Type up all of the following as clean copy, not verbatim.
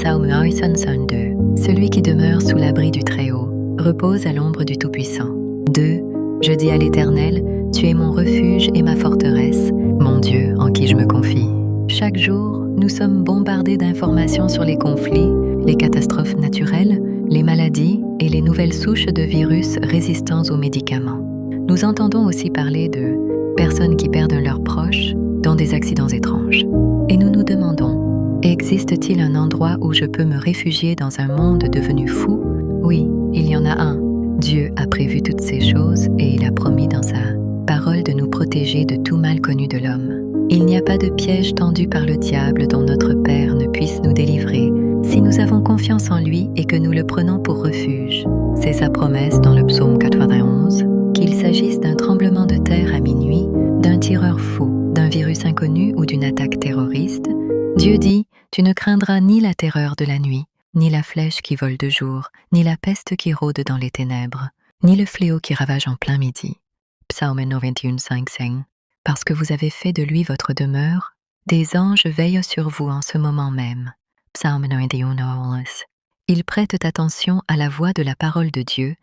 Psaume 162. Celui qui demeure sous l'abri du Très-Haut repose à l'ombre du Tout-Puissant. 2. Je dis à l'Éternel, tu es mon refuge et ma forteresse, mon Dieu en qui je me confie. Chaque jour, nous sommes bombardés d'informations sur les conflits, les catastrophes naturelles, les maladies et les nouvelles souches de virus résistants aux médicaments. Nous entendons aussi parler de personnes qui perdent leurs proches dans des accidents étranges. Et nous nous demandons, existe-t-il un endroit où je peux me réfugier dans un monde devenu fou? Oui, il y en a un. Dieu a prévu toutes ces choses et il a promis dans sa parole de nous protéger de tout mal connu de l'homme. Il n'y a pas de piège tendu par le diable dont notre Père ne puisse nous délivrer si nous avons confiance en lui et que nous le prenons pour refuge. C'est sa promesse dans le psaume 91, qu'il s'agisse d'un tremblement de terre à minuit, d'un tireur fou, d'un virus inconnu ou d'une attaque terroriste. Dieu dit, tu ne craindras ni la terreur de la nuit, ni la flèche qui vole de jour, ni la peste qui rôde dans les ténèbres, ni le fléau qui ravage en plein midi. Psaume 91:5. Parce que vous avez fait de lui votre demeure, des anges veillent sur vous en ce moment même. Psaume 91. Ils prêtent attention à la voix de la parole de Dieu.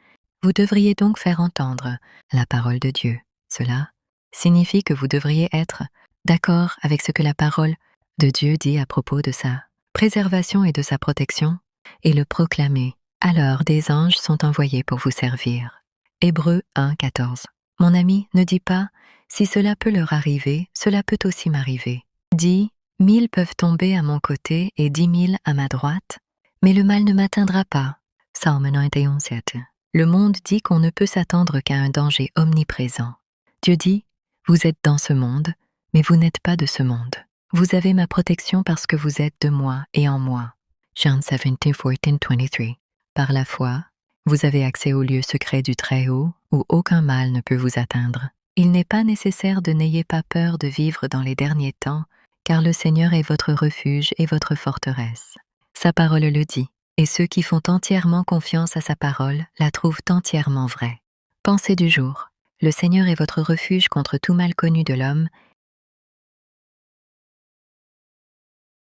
Vous devriez donc faire entendre la parole de Dieu. Cela signifie que vous devriez être d'accord avec ce que la parole de Dieu dit à propos de sa préservation et de sa protection, et le proclamer. Alors des anges sont envoyés pour vous servir. Hébreux 1:14. Mon ami, ne dis pas, si cela peut leur arriver, cela peut aussi m'arriver. Dis, 1000 peuvent tomber à mon côté et 10 000 à ma droite, mais le mal ne m'atteindra pas. Psaume 91:7. Le monde dit qu'on ne peut s'attendre qu'à un danger omniprésent. Dieu dit, vous êtes dans ce monde, mais vous n'êtes pas de ce monde. Vous avez ma protection parce que vous êtes de moi et en moi. John 17:14-23. Par la foi, vous avez accès au lieu secret du Très-Haut, où aucun mal ne peut vous atteindre. Il n'est pas nécessaire de n'ayez pas peur de vivre dans les derniers temps, car le Seigneur est votre refuge et votre forteresse. Sa parole le dit, et ceux qui font entièrement confiance à sa parole la trouvent entièrement vraie. Pensée du jour. Le Seigneur est votre refuge contre tout mal connu de l'homme,